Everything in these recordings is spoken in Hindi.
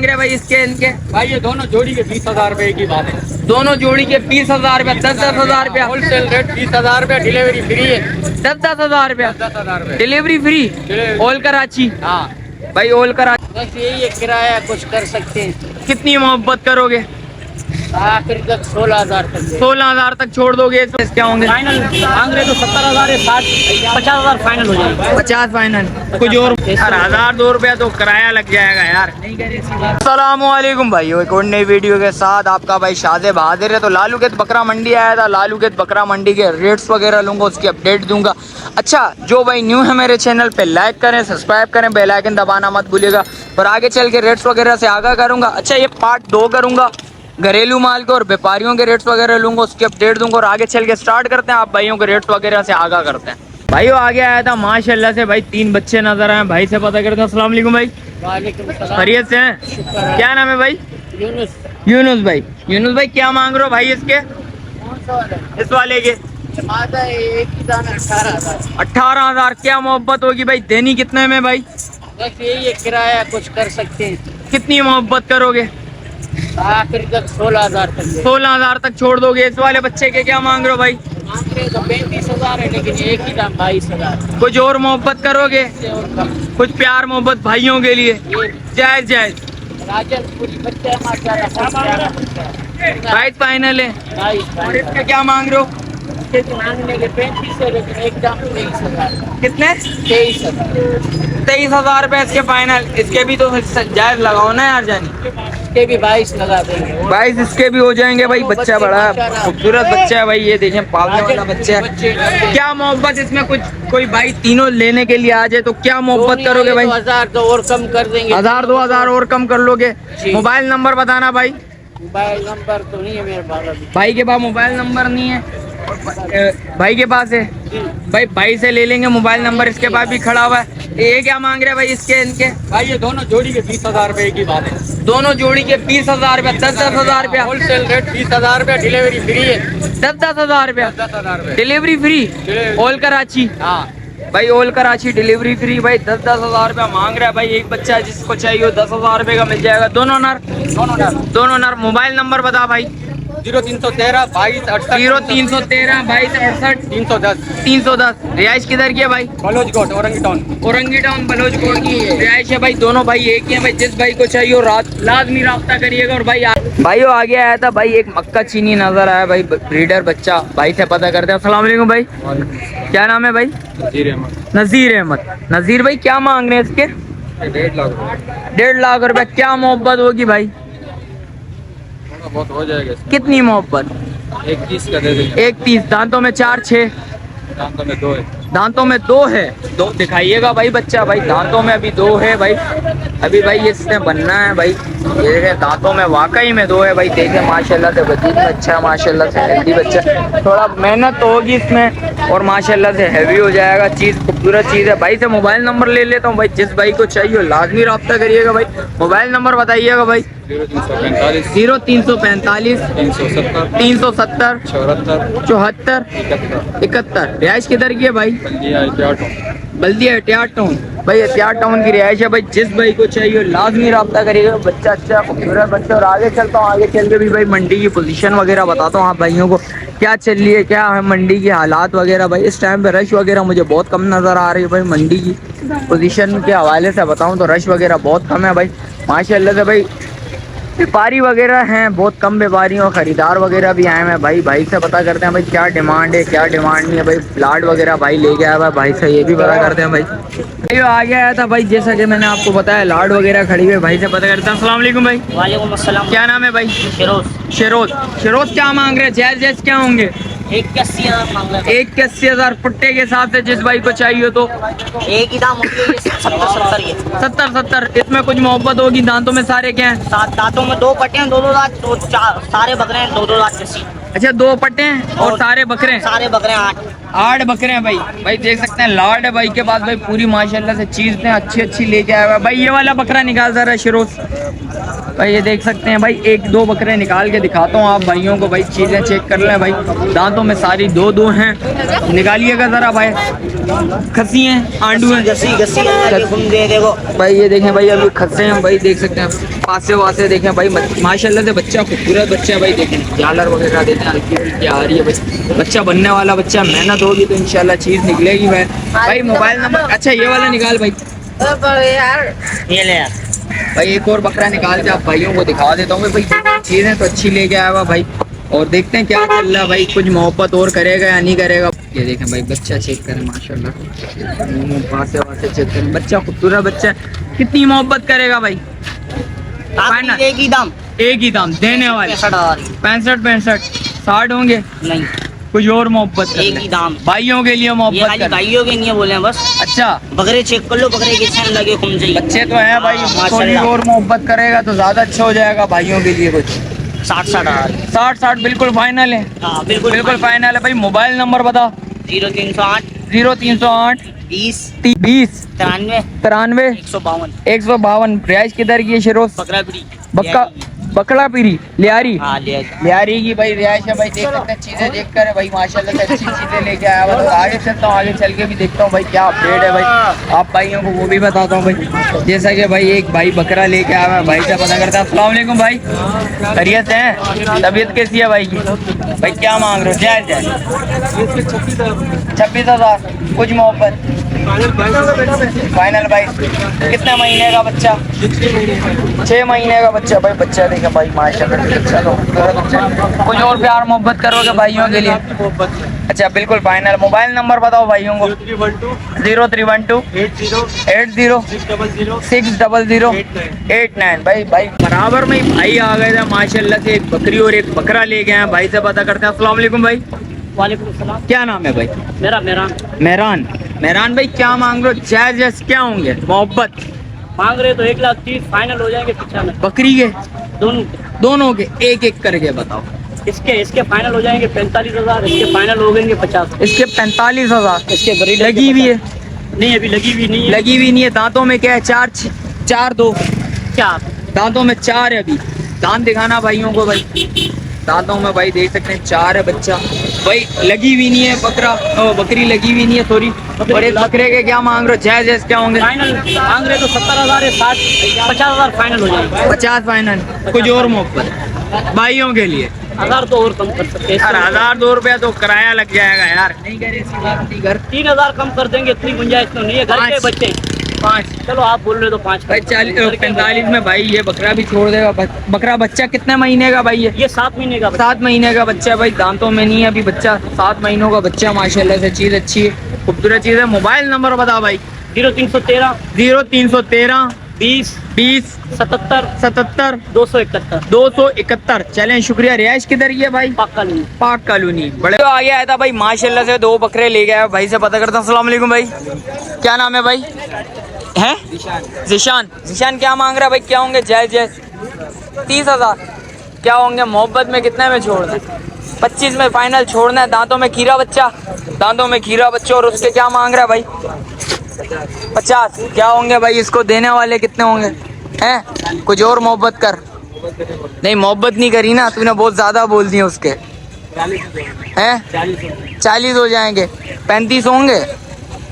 रहे हैं भाई इसके इनके? भाई ये दोनों जोड़ी के 20,000 रुपए की बात है। दोनों जोड़ी के 20,000 रुपया, 10,000 रुपया होलसेल रेट 20,000 रुपया, डिलीवरी फ्री है। 10,000 रुपया 10,000 रुपए डिलीवरी फ्री, ऑल कराची। हाँ भाई ऑल कराची। बस यही है, किराया कुछ कर सकते हैं। कितनी मोहब्बत करोगे? आखिर तक 16,000 तक 16,000 तक छोड़ दोगे? क्या होंगे फाइनल मांग रहे तो 70,000 है, 50,000 फाइनल हो जाएगा। 50 फाइनल, कुछ और 1,000-2 रुपया तो किराया लग जाएगा यार। अस्सलामुअलैकुम भाइयों, एक और नई वीडियो के साथ आपका भाई शादे बहादुर है। तो लालूकेत बकरा मंडी आया था, लालूकेत बकरा मंडी के रेट्स वगैरह लूँगा, उसकी अपडेट दूंगा। अच्छा, जो भाई न्यू है मेरे चैनल पे लाइक करें, सब्सक्राइब करें, बेल आइकन दबाना मत भूलिएगा। और आगे चल के रेट्स वगैरह से आगाह करूँगा। अच्छा, ये पार्ट 2 करूँगा, घरेलू माल के और व्यापारियों के रेट्स वगैरह लूँगा, उसकी अपडेट दूंगा। और आगे चल के स्टार्ट करते हैं, आप भाइयों के रेट्स वगैरह से आगाह करते हैं। भाइयों आगे आया था माशाल्लाह से भाई 3 बच्चे नजर आए, भाई से पता करते हैं। अस्सलाम वालेकुम भाई, खैरियत से हैं? क्या नाम है भाई? यूनुस भाई। यूनुस भाई क्या मांग रहे हो भाई इसके? इस वाले के 18,000। क्या मोहब्बत होगी भाई, देनी कितने में भाई? बस यही है, किराया कुछ कर सकते हैं। कितनी मोहब्बत करोगे? आखिर तक 16,000 तक 16,000 तक छोड़ दोगे? इस वाले बच्चे के क्या मांग रहे हो भाई? मांग रहे तो 35,000 है, लेकिन एक ही दाम 22,000। कुछ और मोहब्बत करोगे? कुछ प्यार मोहब्बत भाइयों के लिए जायज जायज। राजनपुरी बच्चा है माशाल्लाह, प्राइस फाइनल है। और इसके क्या मांग रहे हो? मांगने के 35 है, लेकिन एक दाम 23,000। कितने? 23,000। 23,000 रुपए इसके फाइनल। इसके भी तो जायज लगाओ ना यार जानी। इसके भी 22 लगा देंगे। 22 इसके भी हो जाएंगे भाई। बच्चा बड़ा है, खूबसूरत बच्चा है भाई, ये देखें पालने वाला बच्चा है। क्या मोहब्बत इसमें? कुछ कोई भाई तीनों लेने के लिए आ जाए तो क्या मोहब्बत करोगे भाई? 1,000 तो और कम कर देंगे। 1,000-2,000 और कम कर लोगे? मोबाइल नंबर बताना भाई। मोबाइल नंबर तो नहीं है मेरे पास। भाई के पास मोबाइल नंबर नहीं है? भाई के पास है भाई, भाई से ले लेंगे मोबाइल नंबर, इसके पास भी खड़ा हुआ है। ये क्या मांग रहे हैं भाई इसके इनके? भाई ये दोनों जोड़ी के 20,000 रुपए की बात है। दोनों जोड़ी के 20,000 रुपया, 10,000 रुपया होलसेल रेट 20,000 रुपया, डिलीवरी फ्री है। 10,000 रुपया 10,000 रुपए डिलीवरी फ्री, ऑल कराची। हाँ भाई ऑल कराची डिलीवरी फ्री भाई। 10,000 रुपया मांग रहा है भाई। एक बच्चा जिसको चाहिए 10,000 रुपये का मिल जाएगा। दोनों नर? दोनों नर। मोबाइल नंबर बता भाई। 0313 22 68 0313 22 68 310 310। रिहाइश किधर की है भाई? बलोच कोट, औरंगी टाउन। औरंगी टाउन बलोच कोट की रिहाइश है भाई। दोनों भाई एक ही है भाई। जिस भाई को चाहिए रात लाजमी राब्ता करिएगा। और भाई भाइयों आगे आया था भाई एक मक्का चीनी नजर आया भाई, ब्रीडर बच्चा, भाई से पता करते हैं। अस्सलाम वालेकुम भाई, क्या नाम है भाई? नजीर अहमद। नजीर भाई क्या मांग रहे हैं इसके? 1.5 लाख रुपया। क्या मोहब्बत होगी भाई? बहुत हो जाएगा। कितनी मोहब्बत? 31 का दे देंगे। 31। दांतों में 4-6? दांतों में 2 है। दांतों में 2 है। 2 दिखाइएगा भाई बच्चा भाई। दांतों में अभी 2 है भाई। अभी भाई ये इसने बनना है भाई। ये देखे दांतों में वाकई में 2 है भाई। देखे माशाल्लाह से वजीद बच्चा है, माशाल्लाह से हेल्दी बच्चा। थोड़ा मेहनत तो होगी इसमें और माशाल्लाह से हैवी हो जाएगा। चीज़ खूबसूरत चीज़ है। भाई से मोबाइल नंबर ले लेता हूँ भाई। जिस भाई को चाहिए लाजमी रब्ता करिएगा भाई। मोबाइल नंबर बताइएगा भाई। 0345 0345 370 74 71। रिहाइश किधर की है भाई? बल्दिया एहतियात टाउन भाई। एहतियात टाउन की रिहाइश है भाई। जिस भाई को चाहिए लाजमी रब्ता करिएगा। बच्चा अच्छा खूबसूरत बच्चा। और आगे चलता हूँ, आगे चल के भी भाई मंडी की पोजीशन वगैरह बताता हूँ आप भाइयों को क्या चल रही है, क्या है मंडी की हालात वगैरह भाई। इस टाइम पे रश वगैरह मुझे बहुत कम नज़र आ रही है भाई। मंडी की पोजीशन के हवाले से बताऊँ तो रश वगैरह बहुत कम है भाई माशाल्लाह से भाई। व्यापारी वगैरह हैं बहुत कम, व्यापारी और ख़रीदार वगैरह भी आए हैं भाई। भाई से पता करते हैं भाई क्या डिमांड है क्या डिमांड नहीं है भाई। प्लाट वगैरह भाई ले गया हुआ भाई से, ये भी पता करते हैं भाई। भाई आ गया था भाई, जैसा कि मैंने आपको बताया लाड वगैरह खड़ी हुई। भाई से पता करते हैं। अस्सलाम वालेकुम भाई। वालेकुम अस्सलाम। क्या नाम है भाई? शेरोज। क्या मांग रहे हैं? जायज क्या होंगे? 81,000 पुट्टे के हिसाब से। जिस भाई को चाहिए तो एक ही दाम 70। इसमें कुछ मोहब्बत होगी? दांतों में सारे क्या हैं? दांतों में 2 पट्टे हैं, 2 दांत, 2 सारे बकरे हैं, 2 दांत जैसी। अच्छा 2 पट्टे हैं और सारे बकरे हैं? सारे बकरे 8 बकरे हैं भाई। भाई देख सकते हैं लाड है भाई के पास भाई। पूरी माशाल्लाह से चीज़ अच्छी लेके आया हुआ भाई। ये वाला बकरा निकाल जा रहा है शिरोज भाई। ये देख सकते हैं भाई 1-2 बकरे निकाल के दिखाता हूँ आप भाइयों को भाई। चीज़ें चेक कर लें भाई। दांतों में सारी 2 हैं। निकालिएगा ज़रा भाई। खस्सी हैं, आंडू हैं, गसी देखो भाई। ये देखें भाई अभी खस्से हैं भाई, देख सकते हैं पासे वासे देखें भाई, माशाल्लाह से बच्चा खूबसूरत बच्चा है भाई। देखें झालर वगैरह देते हैं, हल्की हल्की आ रही है भाई। बच्चा बनने वाला बच्चा, मेहनत होगी तो इंशाल्लाह चीज़ निकलेगी भाई। भाई मोबाइल नंबर, अच्छा ये वाला निकाल भाई, ये ले यार। भाई एक और बकरा निकाल के आप भाइयों को दिखा देता हूँ भाई। चीज़ें तो अच्छी लेके आया हुआ भाई, और देखते हैं क्या चल रहा है भाई, कुछ मोहब्बत और करेगा या नहीं करेगा। ये देखें भाई, बच्चा चेक करें माशाल्लाह, पासे वासे चेक करें, बच्चा खूबसूरत बच्चा है। कितनी मोहब्बत करेगा भाई? फाइनल एक ही दाम, एक ही दाम देने वाले 65 60 होंगे नहीं, कुछ और मोहब्बत कर एक ले। ही दाम। भाइयों के लिए ये मोहब्बत खाली कर। भाइयों के नहीं बोले हैं बस। अच्छा बकरे चेक कर लो, बकरे के छन लगे घूम जाइए। बच्चे तो हैं भाई, हाँ, थोड़ी माशाल्लाह। और मोहब्बत करेगा तो ज्यादा अच्छा हो जाएगा भाइयों के लिए। कुछ 60 60 बिल्कुल फाइनल है, हाँ बिल्कुल बिल्कुल फाइनल है भाई। मोबाइल नंबर बता। 0308 0308 20 20 93 93 152। 152। रिहाइश किधर की है शिरोज? बकरा बिड़ी बक्का बकला पीरी लियारी। हाँ ले लियारी की भाई रिहाइश है भाई। देख सकते हैं चीजें देख कर भाई माशाल्लाह से अच्छी चीजें लेके आया हुआ। तो आगे चलता हूँ, आगे चल के भी देखता हूँ भाई क्या अपडेट है भाई, आप भाइयों को वो भी बताता हूँ भाई। जैसा कि भाई एक भाई बकरा लेके आया हुआ है, भाई से पता करता है। अस्सलाम वालेकुम भाई, खैरियत है? तबीयत कैसी है भाई की? भाई क्या मांग रहे हो? जायज जायज 26,000, कुछ मोहब्बत फाइनल भाई। कितने महीने का बच्चा? 6 महीने का बच्चा भाई। बच्चा देखे भाई माशाल्लाह से अच्छा, तो कुछ और प्यार मोहब्बत करोगे भाइयों के लिए? अच्छा बिल्कुल फाइनल। मोबाइल नंबर बताओ भाइयों को। 0312 80 600 89। भाई बराबर में ही भाई आ गए थे माशाल्लाह से, एक बकरी और एक बकरा ले गए हैं। भाई से पता करते हैं। अस्सलाम वालेकुम भाई। वालेकुम सलाम। क्या नाम है भाई? मेरा मेहरान। मेहरान भाई क्या मांग रहे हो? जायज क्या होंगे मोहब्बत? मांग रहे तो 1,30,000 फाइनल हो जाएंगे 95। बकरी के दोनों दोनों के एक एक करके बताओ। इसके फाइनल हो जाएंगे 45,000, इसके फाइनल हो जाएंगे 50। इसके 45,000। इसके बड़ी लगी हुई है? नहीं अभी लगी हुई नहीं है। लगी हुई नहीं है। दांतों में क्या है? चार दो क्या दांतों में 4 है। अभी दांत दिखाना भाइयों को भाई। दांतों में भाई देख सकते हैं 4 है बच्चा भाई। लगी हुई नहीं है बकरी लगी हुई नहीं है सॉरी। और एक बकरे के क्या मांग रहे हो? जायज क्या होंगे? फाइनल मांग रहे तो 70,000 है, 50,000 फाइनल हो जाएंगे। 50 फाइनल। कुछ और मोहब्बत भाइयों के लिए? 1,000 तो और कम कर सकते हैं यार 1,000 रुपया तो किराया लग जाएगा यार। नहीं करे ऐसी बात नहीं घर। 3,000 कम कर देंगे, इतनी गुंजाइश तो नहीं है। घर के 5। बच्चे 5 चलो आप बोल रहे हो तो 5 भाई 45 में भाई ये बकरा भी छोड़ देगा। बकरा बच्चा कितने महीने का भाई? ये 7 महीने का 7 महीने का बच्चा है भाई। दांतों में नहीं है अभी बच्चा। 7 महीनों का बच्चा माशाल्लाह से, चीज अच्छी है, खूबसूरत चीज है। मोबाइल नंबर बता भाई। 0313 0313 20 20 77 77 271। 271। चलें शुक्रिया। रिहाइश किधर की है भाई? पक्का नहीं। पाक कॉलोनी। बड़े तो आगे आया था भाई माशाल्लाह से, 2 बकरे ले गया भाई से पता करता हूँ। अस्सलाम वालेकुम भाई, क्या नाम है भाई? हैं जिशान क्या मांग रहा है भाई? क्या होंगे? जायज 30,000। क्या होंगे मोहब्बत में? कितने में छोड़ना है? 25 में फाइनल छोड़ना है। दांतों में खीरा बच्चा और उसके क्या मांग रहा है भाई? 50। क्या होंगे भाई? इसको देने वाले कितने होंगे? हैं कुछ और मोहब्बत कर। नहीं मोहब्बत नहीं करी ना तूने, बहुत ज्यादा बोल दिए उसके। हैं 40 हो जाएंगे। 35 होंगे?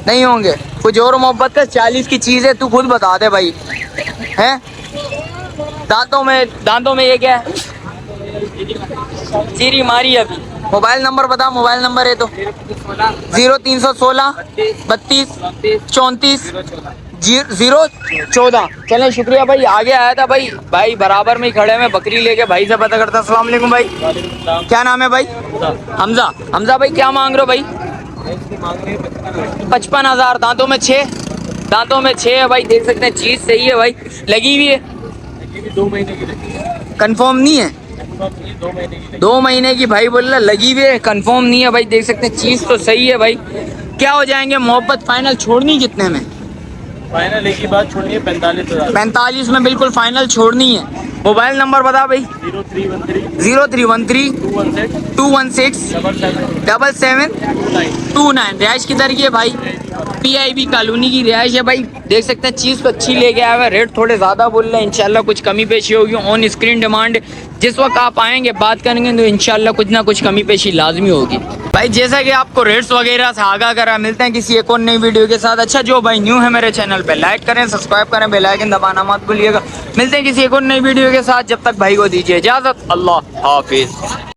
नहीं होंगे। कुछ और मोहब्बत कर। 40 की चीज है, तू खुद बता दे भाई। हैं दांतों में ये क्या है? चीरी मारी अभी। मोबाइल नंबर बता। मोबाइल नंबर है तो 0316 32 34 014। चलें शुक्रिया भाई। आगे आया था भाई बराबर में ही खड़े में बकरी लेके। भाई से पता करता। अस्सलाम वालेकुम भाई, क्या नाम है भाई? हमजा भाई क्या मांग रहे हो भाई? 55,000। दांतों में 6 है भाई। देख सकते हैं चीज सही है भाई। लगी हुई है? 2 महीने की कंफर्म नहीं है? 2 महीने की भाई बोल रहा। लगी हुई है, कंफर्म नहीं है भाई। देख सकते हैं चीज तो सही है भाई। क्या हो जाएंगे मोहब्बत? फाइनल छोड़नी कितने में? फाइनल एक ही बात छोड़नी है 45,000। 45 में बिल्कुल फाइनल छोड़नी है। मोबाइल नंबर बता भाई। 0313 216 77 29। रिहाइश किधर की है भाई? PIB कॉलोनी की रिहाइश है भाई। देख सकते हैं चीज़ तो अच्छी लेके आया हुआ है, रेट थोड़े ज़्यादा बोल रहे हैं, इंशाल्लाह कुछ कमी पेशी होगी। ऑन स्क्रीन डिमांड जिस वक्त आप आएंगे बात करेंगे तो इंशाल्लाह कुछ ना कुछ कमी पेशी लाजमी होगी भाई। जैसा कि आपको रेट्स वगैरह से आगाह करा, मिलते हैं किसी एक और नई वीडियो के साथ। अच्छा जो भाई न्यू है मेरे चैनल पे लाइक करें, सब्सक्राइब करें, बेल आइकन दबाना मत भूलिएगा। मिलते हैं किसी एक और नई वीडियो के साथ, जब तक भाई को दीजिए इजाज़त। अल्लाह हाफिज़।